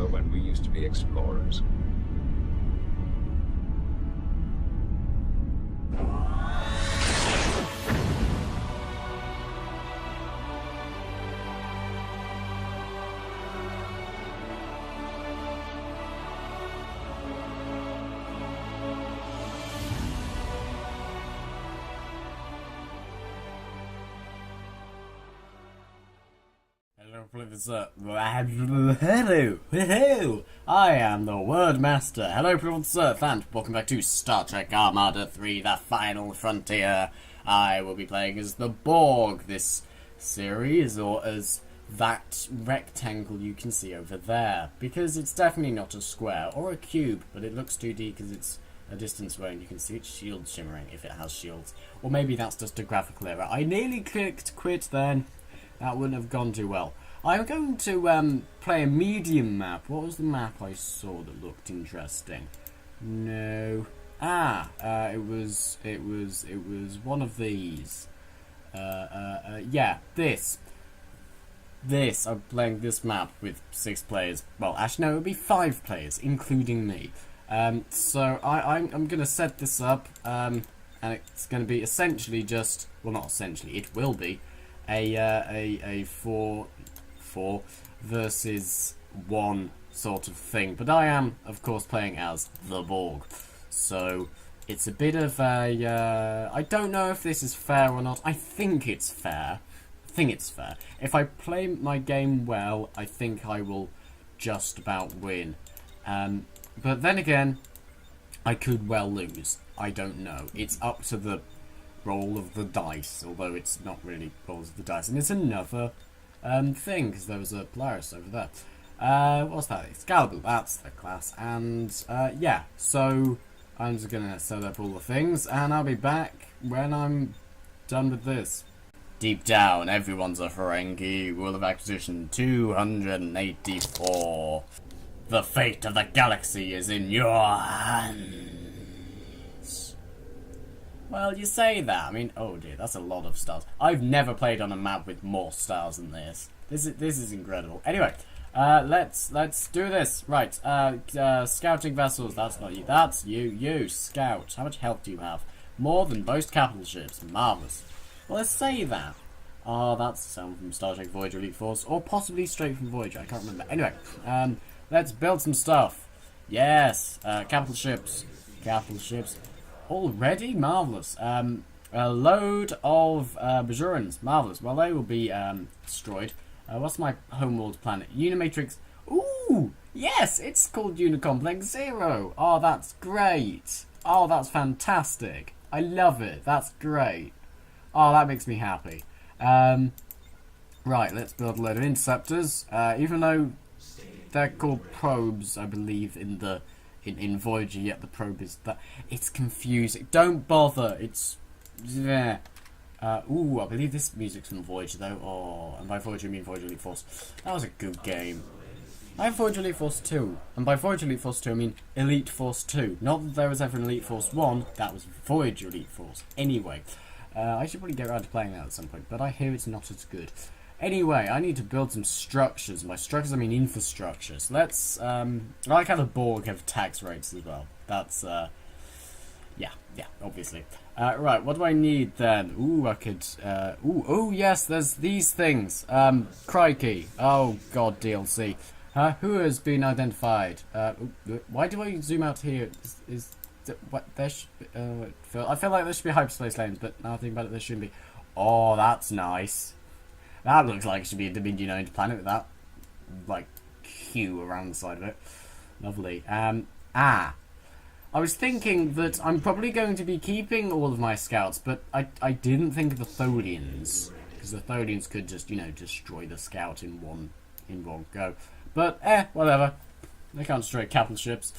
remember when we used to be explorers. Hello, I am the Word Master. Hello, Professor, and welcome back to Star Trek Armada 3, The Final Frontier. I will be playing as the Borg this series, or as that rectangle you can see over there, because it's definitely not a square or a cube, but it looks 2D because it's a distance away and you can see its shield shimmering if it has shields. Or maybe that's just a graphical error. I nearly clicked quit then. That wouldn't have gone too well. I'm going to play a medium map. What was the map I saw that looked interesting? No. It was one of these. Yeah, this. I'm playing this map with 6 players. Well, actually, no, it would be 5 players, including me. So I'm going to set this up, and it's going to be essentially just, well, not essentially, it will be a 4 versus 1 sort of thing. But I am, of course, playing as the Borg. So it's a bit of a... I don't know if this is fair or not. I think it's fair. If I play my game well, I think I will just about win. But then again, I could well lose. I don't know. It's up to the roll of the dice, although it's not really rolls of the dice. And it's another thing, because there was a Polaris over there. What's that? Excalibur, that's the class. And yeah, so I'm just gonna set up all the things, and I'll be back when I'm done with this. Deep down, everyone's a Ferengi. Rule of Acquisition 284. The fate of the galaxy is in your hands. Well, you say that. I mean, oh dear, that's a lot of stars. I've never played on a map with more stars than this. This is incredible. Anyway, let's do this. Right, scouting vessels. That's not you. That's you. You scout. How much health do you have? More than most capital ships. Marvelous. Well, let's say that. Oh, that's someone from Star Trek Voyager Elite Force, or possibly straight from Voyager. I can't remember. Anyway, let's build some stuff. Yes, capital ships. Already? Marvellous. A load of Bajorans. Marvellous. Well, they will be destroyed. What's my homeworld planet? Unimatrix. Ooh! Yes! It's called Unicomplex 0. Oh, that's great. Oh, that's fantastic. I love it. That's great. Oh, that makes me happy. Right, let's build a load of interceptors. Even though they're called probes, I believe, in Voyager, yet the probe is that. It's confusing. Don't bother. It's... yeah. Ooh, I believe this music's from Voyager, though. Oh, and by Voyager, I mean Voyager Elite Force. That was a good game. I have Voyager Elite Force 2. And by Voyager Elite Force 2, I mean Elite Force 2. Not that there was ever an Elite Force 1. That was Voyager Elite Force. Anyway. I should probably get around to playing that at some point, but I hear it's not as good. Anyway, I need to build some structures. By structures, I mean infrastructures. Let's, I like how the Borg have tax rates as well. That's, yeah, obviously. Right, what do I need then? Ooh, I could, oh yes, there's these things. Crikey. Oh, God, DLC. Who has been identified? Why do I zoom out here? What there I feel like there should be hyperspace lanes, but now I think about it, there shouldn't be. Oh, that's nice. That looks like it should be a Dominion-owned planet with that, like, queue around the side of it. Lovely. I was thinking that I'm probably going to be keeping all of my scouts, but I didn't think of the Tholians, because the Tholians could just, you know, destroy the scout in one go. But whatever. They can't destroy capital ships.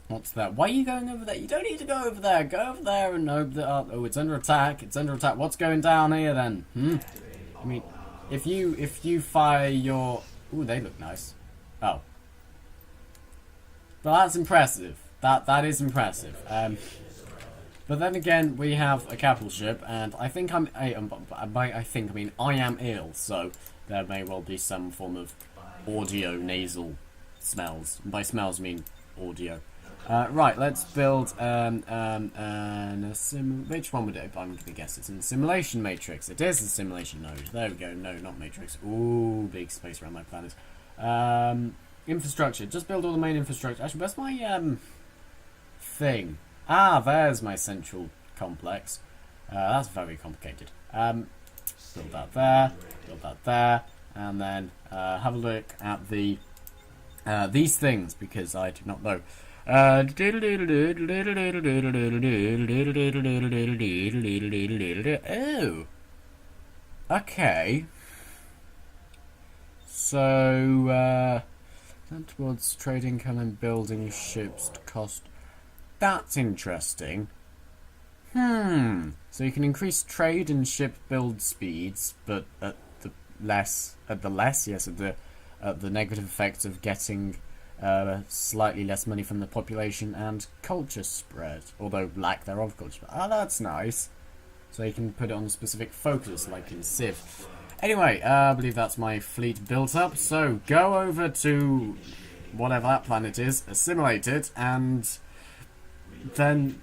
What's that? Why are you going over there? You don't need to go over there. Go over there and hope that... oh, it's under attack. It's under attack. What's going down here then? I mean, if you fire your... ooh, they look nice. Oh. But that's impressive. That is impressive. But then again, we have a capital ship, and I think I am ill, so there may well be some form of audio nasal smells. And by smells, I mean audio. Right, let's build which one would it? I'm going to guess it's in the simulation matrix. It is the simulation node. There we go. No, not matrix. Ooh, big space around my planet. Infrastructure. Just build all the main infrastructure. Actually, where's my thing? Ah, there's my central complex. That's very complicated. Build that there. Build that there, and then have a look at the these things because I do not know. Oh, okay. So, towards trade income and building ships to cost. That's interesting. So you can increase trade and ship build speeds, but at the negative effects of getting slightly less money from the population and culture spread, although lack thereof culture spread. Oh, that's nice. So you can put it on a specific focus, like in Civ. Anyway, I believe that's my fleet built up, so go over to whatever that planet is, assimilate it, and then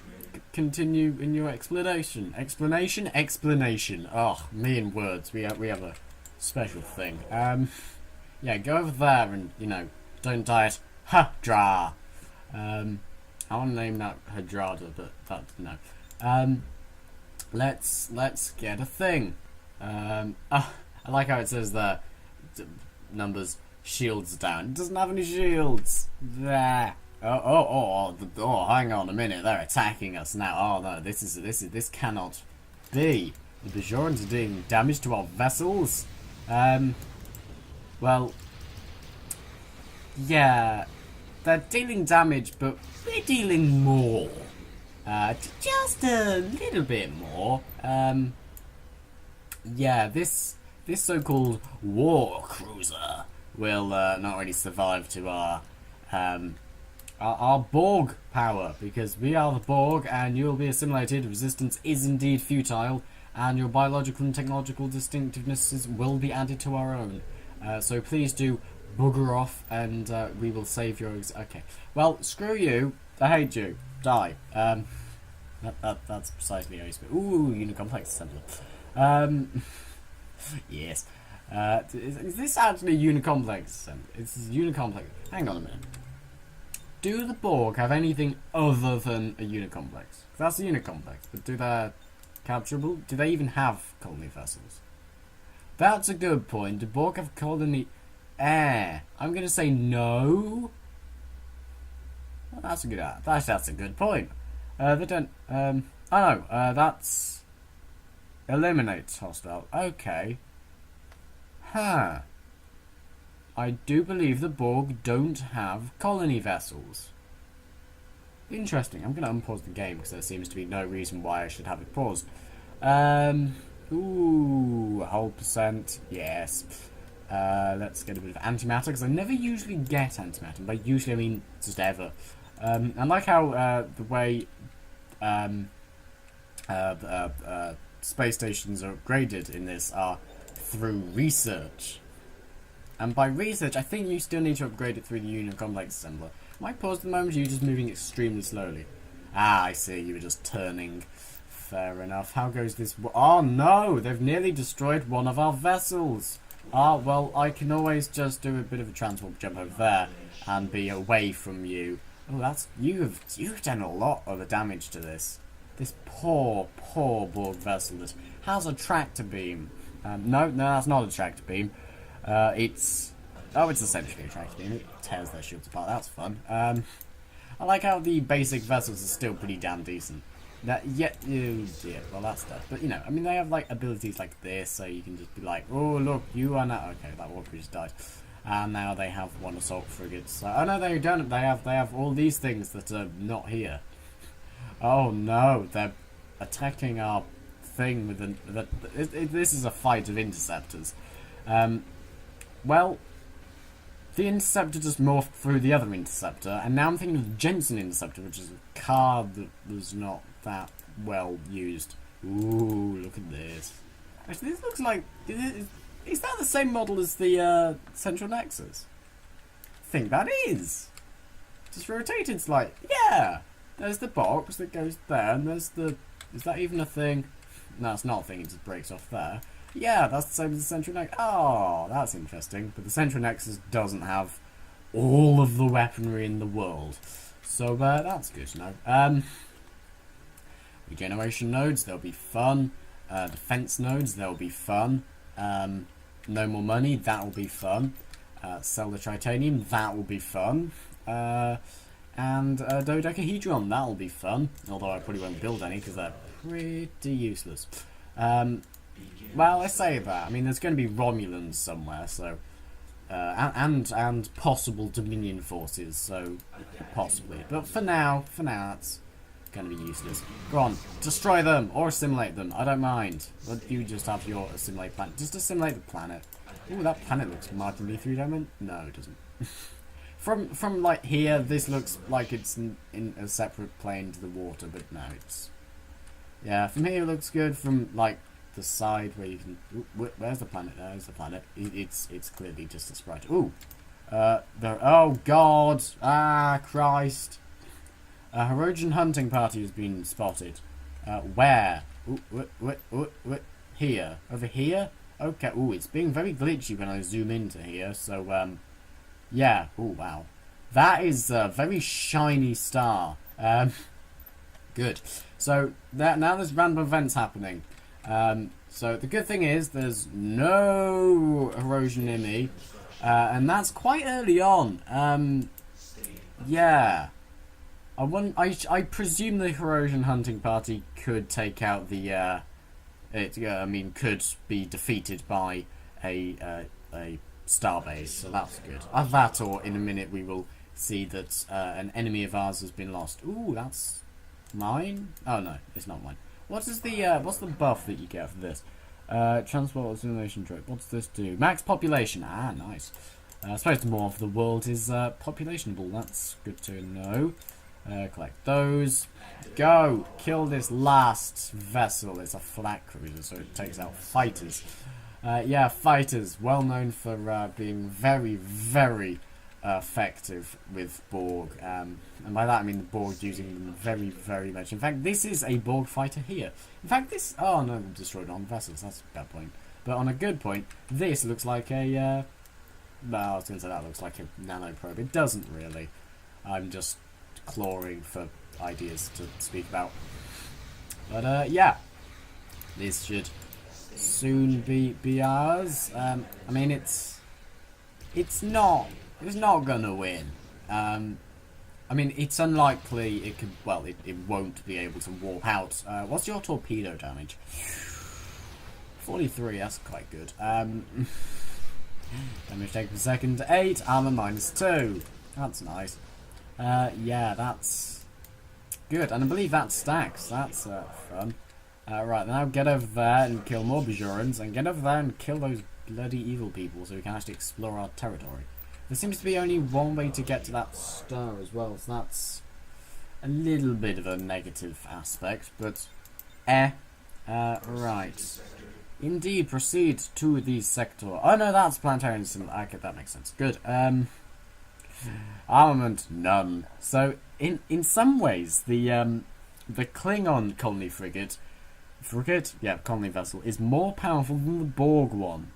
continue in your explanation. Explanation. Oh, me and words. We have a special thing. Yeah, go over there and, don't die at Hadra. I want to name that Hadrada, but no. Let's get a thing. I like how it says there, numbers, shields down. It doesn't have any shields. There. Oh, hang on a minute. They're attacking us now. Oh no, this cannot be. The Bajorans are doing damage to our vessels. Well, yeah, they're dealing damage, but we're dealing more. Just a little bit more. Yeah, this so-called war cruiser will not really survive to our Borg power, because we are the Borg and you will be assimilated. Resistance is indeed futile, and your biological and technological distinctivenesses will be added to our own. So please do bugger off, and we will save your... Okay. Well, screw you. I hate you. Die. That's precisely how you speak. Ooh, Unicomplex assembly. Yes. Is this actually Unicomplex assembly? It's Unicomplex. Hang on a minute. Do the Borg have anything other than a Unicomplex? That's a Unicomplex, but do they capturable? Do they even have colony vessels? That's a good point. Do Borg have colony air? I'm going to say no. Well, that's a good point. They don't. Oh no. That's eliminates hostile. Okay. Huh. I do believe the Borg don't have colony vessels. Interesting. I'm going to unpause the game because there seems to be no reason why I should have it paused. Ooh, a whole percent. Yes. Let's get a bit of antimatter, because I never usually get antimatter. By usually, I mean just ever. I like how the way space stations are upgraded in this are through research. And by research, I think you still need to upgrade it through the Unicomplex assembler. Am I paused at the moment? Or are you just moving extremely slowly? Ah, I see. You were just turning. Fair enough. How goes this? Oh no! They've nearly destroyed one of our vessels. Ah, well, I can always just do a bit of a transport jump over there and be away from you. Oh, that's you've done a lot of the damage to this. This poor Borg vessel that has a tractor beam. No, that's not a tractor beam. It's essentially a tractor beam. It tears their shields apart. That's fun. I like how the basic vessels are still pretty damn decent. Well, that's dead. But, I mean, they have, like, abilities like this, so you can just be like, oh, look, you are now... Okay, that war just died. And now they have one assault frigate. So, oh, no, they don't. They have all these things that are not here. Oh, no, they're attacking our thing with this is a fight of interceptors. Well, the interceptor just morphed through the other interceptor, and now I'm thinking of the Jensen interceptor, which is a card that was not that well used. Ooh, look at this. Actually, this looks like... Is that the same model as the central nexus? I think that is. Just rotated slightly. Yeah! There's the box that goes there, and there's the... Is that even a thing? No, it's not a thing, it just breaks off there. Yeah, that's the same as the central nexus. Oh, that's interesting. But the central nexus doesn't have all of the weaponry in the world. So, that's good to know. Regeneration nodes, they'll be fun. Defense nodes, they'll be fun. No more money, that will be fun. Sell the titanium, that will be fun. And Dodecahedron, that'll be fun. Although I probably won't build any because they're pretty useless. Well, I say that. I mean, there's going to be Romulans somewhere, so and possible Dominion forces, so possibly. But for now, that's going to be useless. Go on, destroy them or assimilate them. I don't mind. But you just have your assimilate planet. Just assimilate the planet. Ooh, that planet looks marginally three-dimensional. No, it doesn't. From like here, this looks like it's in a separate plane to the water, but no, it's... Yeah, from here it looks good. From like the side where you can... Ooh, where's the planet? There's the planet. It's clearly just a sprite. Ooh! Oh god! Ah, Christ! A Herodian hunting party has been spotted. Where? Ooh, here. Over here? Okay. Ooh, it's being very glitchy when I zoom into here, so, yeah. Ooh, wow. That is a very shiny star. Good. So, now there's random events happening. So, the good thing is, there's no erosion near me. And that's quite early on. Yeah. I presume the Herodian hunting party could take out the, could be defeated by a starbase, so that's good. That, or in a minute we will see that an enemy of ours has been lost. Ooh, that's mine? Oh no, it's not mine. What's the buff that you get for this? Transport assimilation drug. What's this do? Max population. Ah, nice. I suppose more of the world is populationable. That's good to know. Collect those. Go! Kill this last vessel. It's a flat cruiser, so it takes out fighters. Yeah, fighters. Well known for being very, very effective with Borg. And by that I mean the Borg using them very, very much. In fact, this is a Borg fighter here. In fact, this... Oh, no, destroyed on vessels. That's a bad point. But on a good point, this looks like a... Well, I was going to say that looks like a nano probe. It doesn't really. I'm just clawing for ideas to speak about. But, yeah. This should soon be ours. I mean, it's not gonna win. I mean, it's unlikely it could. Well, it won't be able to warp out. What's your torpedo damage? 43. That's quite good. Damage taken per second 8. Armor -2. That's nice. Yeah, that's good, and I believe that stacks. That's fun. Right, now get over there and kill more Bajorans, and get over there and kill those bloody evil people so we can actually explore our territory. There seems to be only one way to get to that star as well, so that's a little bit of a negative aspect, but right. Indeed, proceed to the sector. Oh no, that's planetarian symbol. Okay, that makes sense. Good. Armament, none. So, in some ways, the Klingon colony frigate, colony vessel, is more powerful than the Borg one.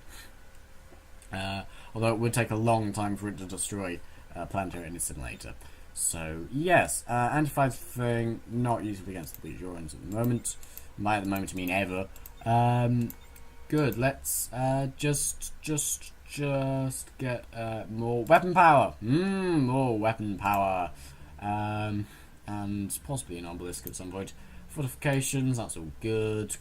Although it would take a long time for it to destroy planetary assimilator. So, yes, anti-fighter thing, not usable against the Bajorans at the moment. By at the moment, I mean ever. Good, let's just get more weapon power. More weapon power. And possibly an obelisk at some point. Fortifications, that's all good.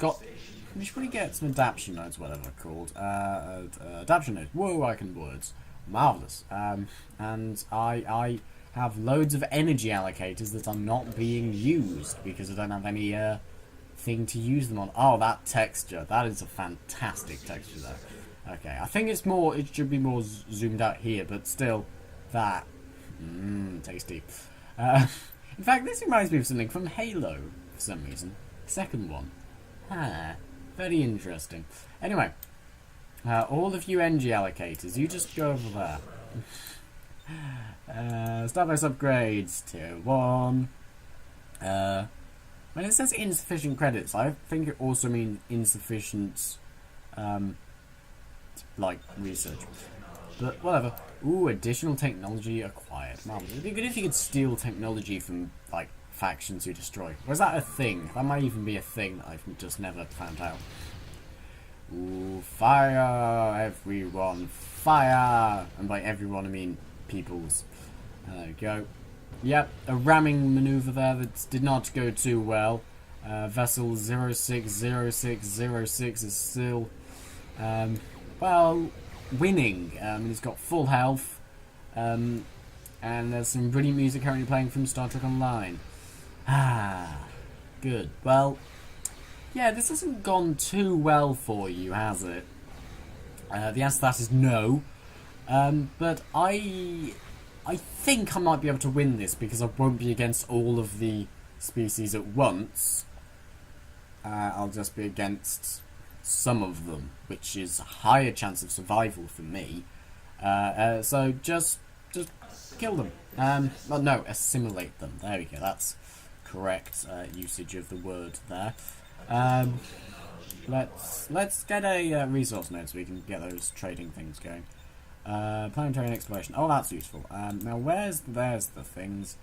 We should probably get some adaptation nodes, whatever they're called. Adaptation nodes. Whoa, I can words. Marvellous. And I have loads of energy allocators that are not being used because I don't have any thing to use them on. Oh, that texture. That is a fantastic texture there. Okay, I think it's more, it should be more zoomed out here, but still, that. Tasty. In fact, this reminds me of something from Halo, for some reason. Second one. Very interesting. Anyway, All of you NG allocators, you just go over there. Start-based upgrades, tier 1. When it says insufficient credits, I think it also means insufficient, like, research. But whatever. Ooh, additional technology acquired. Marvelous. It'd be good if you could steal technology from, like, factions you destroy. Or is that a thing? That might even be a thing that I've just never found out. Ooh, fire! Everyone, fire! And by everyone, I mean peoples. There we go. Yep, a ramming maneuver there that did not go too well. Vessel 060606 is still, well, winning. He's got full health. And there's some brilliant music currently playing from Star Trek Online. Ah, good. Well, yeah, this hasn't gone too well for you, has it? The answer to that is no. But I think I might be able to win this because I won't be against all of the species at once. I'll just be against some of them, which is a higher chance of survival for me. So just kill them. Well, no, assimilate them. There we go. That's correct usage of the word there. Let's get a resource node so we can get those trading things going. Planetary exploration. Oh, that's useful. Now, there's the things.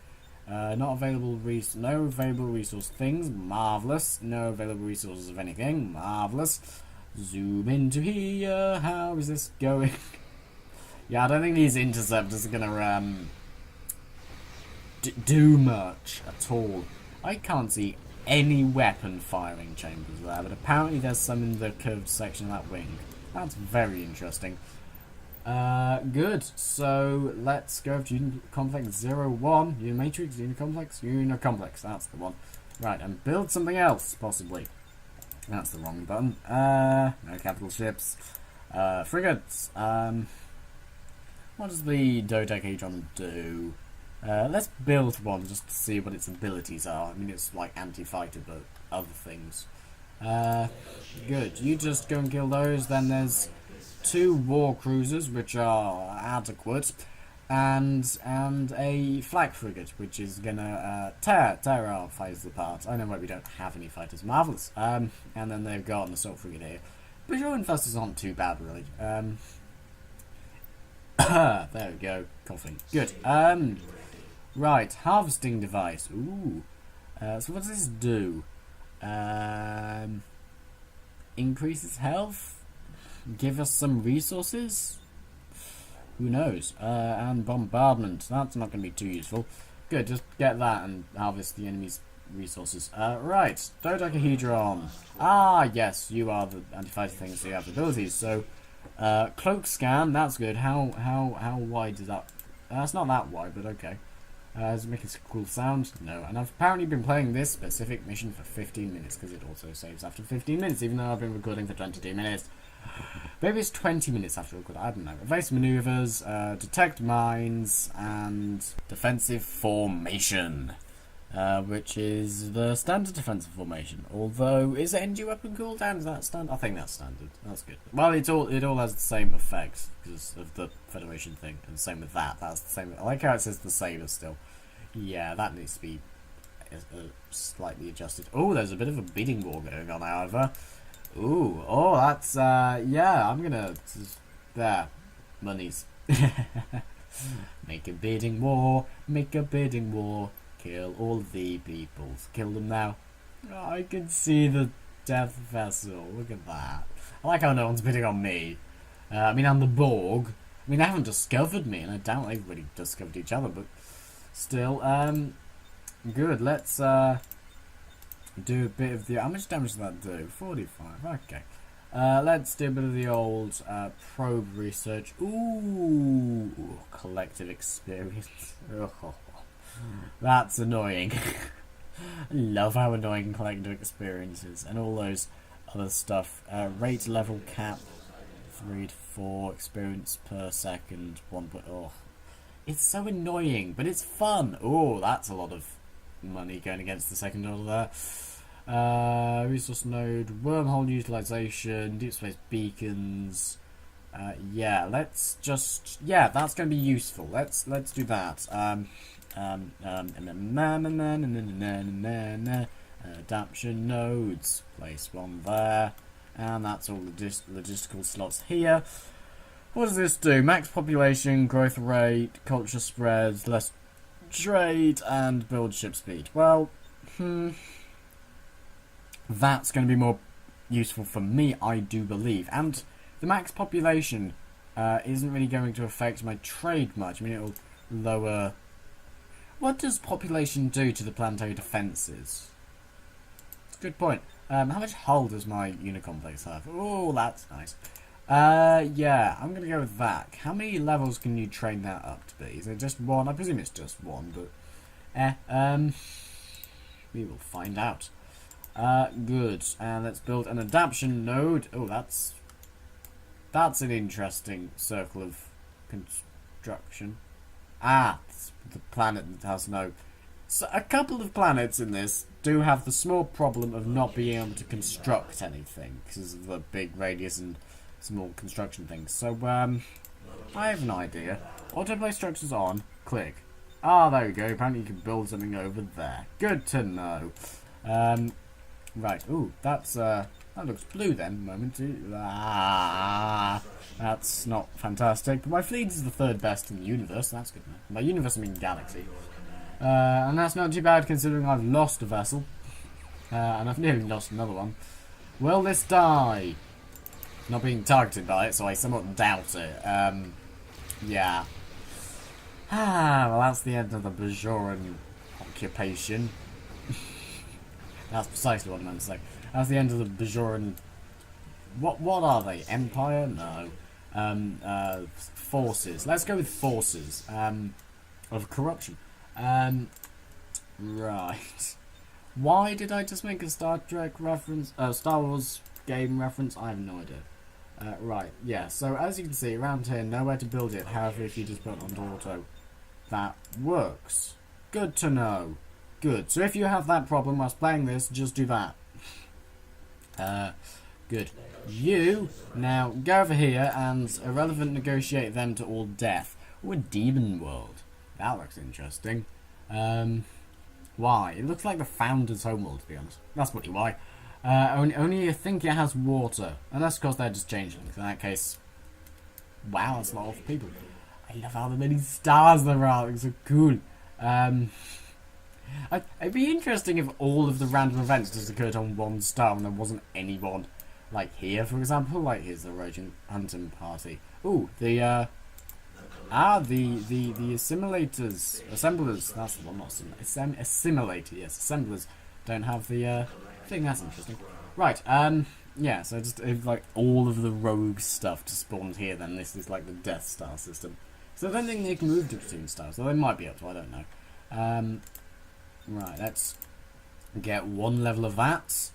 Not available no available resource things. Marvelous. No available resources of anything. Marvelous. Zoom into here. How is this going? Yeah, I don't think these interceptors are gonna do much at all. I can't see any weapon firing chambers there, but apparently there's some in the curved section of that wing. That's very interesting. Good. So let's go to Unicomplex 01. Unimatrix, Unicomplex, that's the one. Right, and build something else, possibly. That's the wrong button. No capital ships. Frigates. What does the Dodecahedron do? Let's build one just to see what its abilities are. I mean, it's like anti-fighter, but other things. Good. You just go and kill those. Then there's 2 war cruisers, which are adequate, and a flak frigate, which is gonna tear our fighters apart. I know why we don't have any fighters. Marvelous. And then they've got an assault frigate here. But your infestors aren't too bad, really. There we go. Coughing. Good. Right. Harvesting device. Ooh. So what does this do? Increases health? Give us some resources? Who knows? And bombardment. That's not going to be too useful. Good, just get that and harvest the enemy's resources. Right, Dodecahedron. Ah, yes, you are the anti-fighter thing, so you have abilities. So, cloak scan, that's good. How wide is that? It's not that wide, but okay. Does it make a cool sound? No. And I've apparently been playing this specific mission for 15 minutes, because it also saves after 15 minutes, even though I've been recording for 22 minutes. Maybe it's 20 minutes after record, I don't know. Evasive maneuvers, detect mines, and defensive formation. Which is the standard defensive formation. Although, is NG weapon cooldown? Is that standard? I think that's standard. That's good. Well, it all has the same effects because of the Federation thing, and same with that. That's the same. I like how it says the saber still. Yeah, that needs to be slightly adjusted. Oh, there's a bit of a bidding war going on, however. Ooh, oh, that's yeah. I'm gonna there, monies. Make a bidding war. Make a bidding war. Kill all the peoples. Kill them now. Oh, I can see the death vessel. Look at that. I like how no one's bidding on me. I mean, I'm the Borg. I mean, they haven't discovered me, and I doubt they've really discovered each other, but still, good. Let's do a bit of the... How much damage does that do? 45. Okay. Let's do a bit of the old probe research. Ooh, collective experience. Oh. That's annoying. Love how annoying collective experiences and all those other stuff. Rate level cap 3 to 4 experience per second 1. Oh, it's so annoying, but it's fun. Oh, that's a lot of money going against the second order there. Resource node, wormhole utilization, deep space beacons. Yeah, let's just... Yeah, that's going to be useful. Let's do that. Adaption nodes. Place one there. And that's all the logistical slots here. What does this do? Max population, growth rate, culture spreads, less trade, and build ship speed. Well, that's going to be more useful for me, I do believe. And the max population isn't really going to affect my trade much. I mean, it'll lower... What does population do to the planetary defences? It's a good point. How much hull does my unicomplex have? Oh, that's nice. Yeah, I'm going to go with that. How many levels can you train that up to be? Is it just one? I presume it's just one, but... we will find out. Good. And let's build an adaption node. Oh, that's an interesting circle of construction. It's the planet that has no... So a couple of planets in this do have the small problem of not being able to construct anything because of the big radius and small construction things. So, I have an idea. Autoplay structures on. Click. There we go. Apparently you can build something over there. Good to know. Right. Ooh, that's, that looks blue then. Moment. That's not fantastic. But my fleet is the third best in the universe. So that's good. By universe, I mean galaxy. And that's not too bad considering I've lost a vessel. And I've nearly lost another one. Will this die? Not being targeted by it, so I somewhat doubt it. Yeah. Well, that's the end of the Bajoran occupation. That's precisely what I meant to say. That's the end of the Bajoran... What are they? Empire? No. Forces. Let's go with forces. Of corruption. Right. Why did I just make a Star Trek reference? Star Wars game reference? I have no idea. Right, yeah, so as you can see, around here, nowhere to build it. However, if you just put it on auto, that works. Good to know. Good. So if you have that problem whilst playing this, just do that. Good. You, now, go over here and irrelevant negotiate them to all death. Ooh, a demon world. That looks interesting. Why? It looks like the Founder's homeworld, to be honest. That's probably why. Only I think it has water. Unless, of course, they're just changelings. In that case, wow, that's a lot of people. I love how many stars there are. It's so cool. It'd be interesting if all of the random events just occurred on one star and there wasn't anyone. Like here, for example. Like, here's the Raging Hunting Party. Ooh, the assimilators. Assemblers. That's the one, not assimilator, yes. Assemblers don't have the, thing. That's interesting. Right, yeah, so just if like all of the rogue stuff just spawned here, then this is like the Death Star system. So I don't think they can move to between stars, so they might be able to, I don't know. Right, let's get one level of that.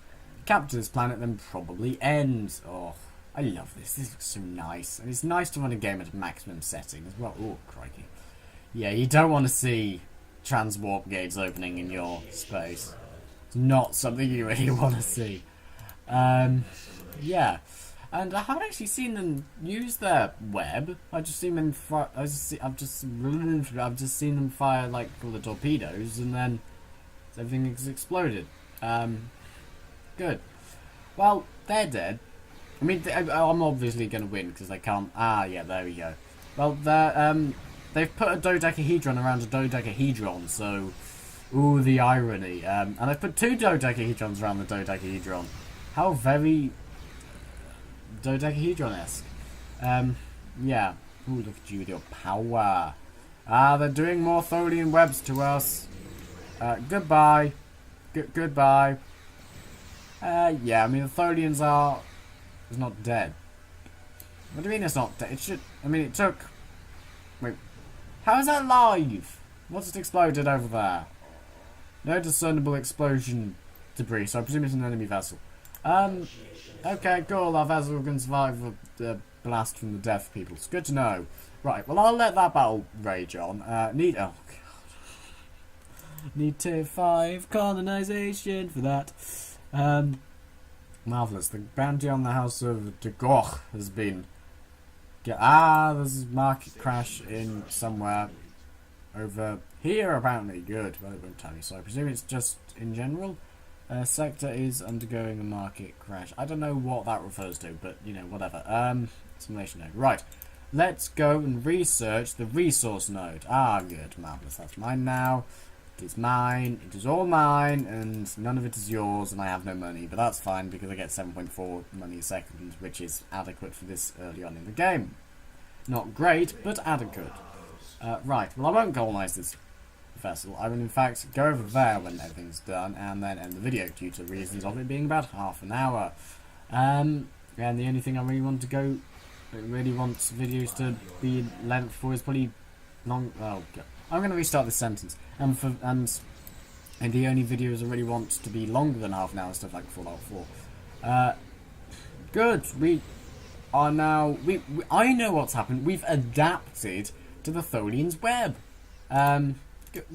Capture this planet, then probably end. Oh, I love this. This looks so nice. And it's nice to run a game at maximum setting as well. Oh, crikey. Yeah, you don't want to see transwarp gates opening in your space. Not something you really want to see. Yeah, and I haven't actually seen them use their web. I've just seen them I've just seen them fire like all the torpedoes, and then everything has exploded. Good. Well, they're dead. I mean, I'm obviously going to win because they can't. Yeah, there we go. Well, they've put a dodecahedron around a dodecahedron, so. Ooh, the irony. And I've put 2 dodecahedrons around the dodecahedron. How very dodecahedron-esque. Yeah. Ooh, look at you with your power. They're doing more Tholian webs to us. Goodbye. Goodbye. Yeah, I mean, the Tholians are... It's not dead. What do you mean it's not dead? It should... I mean, it took... Wait. How is that live? What's just exploded over there? No discernible explosion debris, so I presume it's an enemy vessel. Okay, cool, our vessel can survive the blast from the death people. It's good to know. Right, well, I'll let that battle rage on. Oh, God. Need tier 5 colonization for that. Marvellous. The bounty on the House of Dodecahedron has been there's a market crash in somewhere over here, apparently. Good. Well, it won't tell me, so I presume it's just in general. Sector is undergoing a market crash. I don't know what that refers to, but, you know, whatever. Simulation node. Right. Let's go and research the resource node. Ah, good. Marvellous. That's mine now. It is mine. It is all mine, and none of it is yours, and I have no money. But that's fine, because I get 7.4 money a second, which is adequate for this early on in the game. Not great, but adequate. Right. Well, I won't colonise this vessel. I will in fact go over there when everything's done and then end the video due to reasons of it being about half an hour. And the only thing I really want videos to be length for is probably long. Oh god, I'm going to restart this sentence. And the only videos I really want to be longer than half an hour, stuff like Fallout 4. Good. We are now. I know what's happened. We've adapted to the Tholian's web.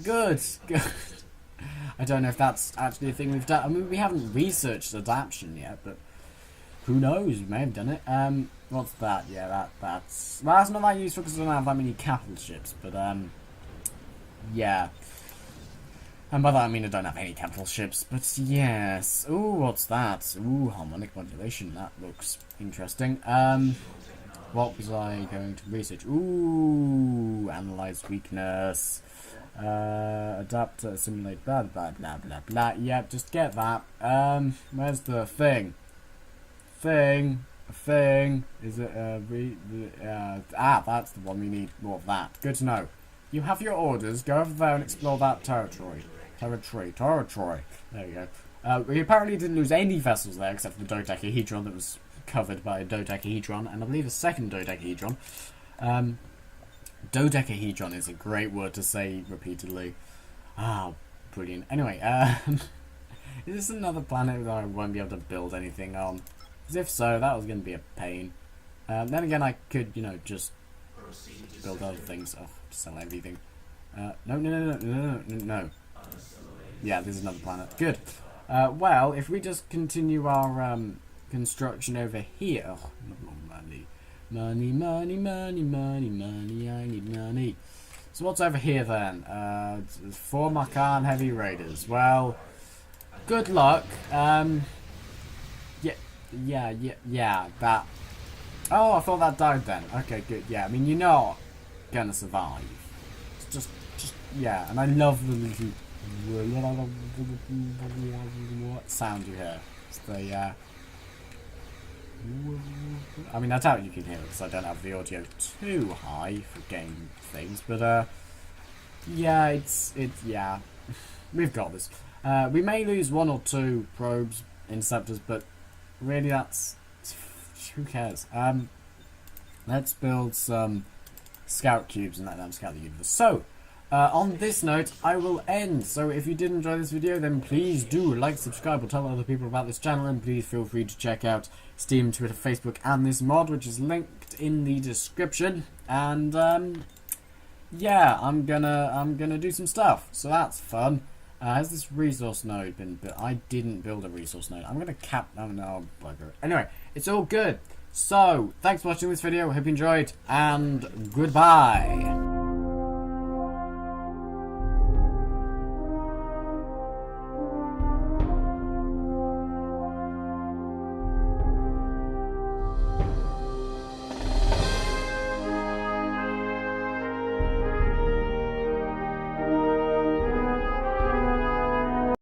Good. I don't know if that's actually a thing we've done. I mean, we haven't researched adaptation yet, but who knows? We may have done it. What's that? Yeah, that's not that useful because I don't have that many capital ships. But yeah. And by that I mean I don't have any capital ships. But yes. Ooh, what's that? Ooh, harmonic modulation. That looks interesting. What was I going to research? Ooh, analyze weakness. Adapter, simulate, blah, blah, blah, blah, blah. Yep, just get that. Where's the thing? Thing. Is it, that's the one we need more of that. Good to know. You have your orders. Go over there and explore that territory. Territory. There you go. We apparently didn't lose any vessels there except for the Dodecahedron that was covered by a Dodecahedron, and I believe a second Dodecahedron. Dodecahedron is a great word to say repeatedly. Ah, brilliant. Anyway, is this another planet that I won't be able to build anything on? Because if so, that was going to be a pain. Then again, I could, you know, just build other things. Oh, sell everything. No. Yeah, this is another planet. Good. Well, if we just continue our construction over here. Oh, money, I need money. So what's over here then? 4 Macan heavy raiders. Well, good luck. Yeah, that. Oh, I thought that died then. Okay, good. Yeah, I mean, you're not gonna survive. It's just yeah, and I love the little what sound you hear. It's the I mean, I doubt you can hear it because I don't have the audio too high for game things, but yeah, yeah, we've got this. We may lose 1 or 2 probes, interceptors, but really, that's who cares? Let's build some scout cubes and let them scout the universe. So, on this note, I will end. So if you did enjoy this video, then please do like, subscribe, or tell other people about this channel, and please feel free to check out Steam, Twitter, Facebook, and this mod, which is linked in the description. And yeah, I'm gonna do some stuff, so that's fun. Has this resource node been built? I didn't build a resource node. I'm gonna cap. Oh no, bugger. Anyway, it's all good. So thanks for watching this video. Hope you enjoyed, and goodbye.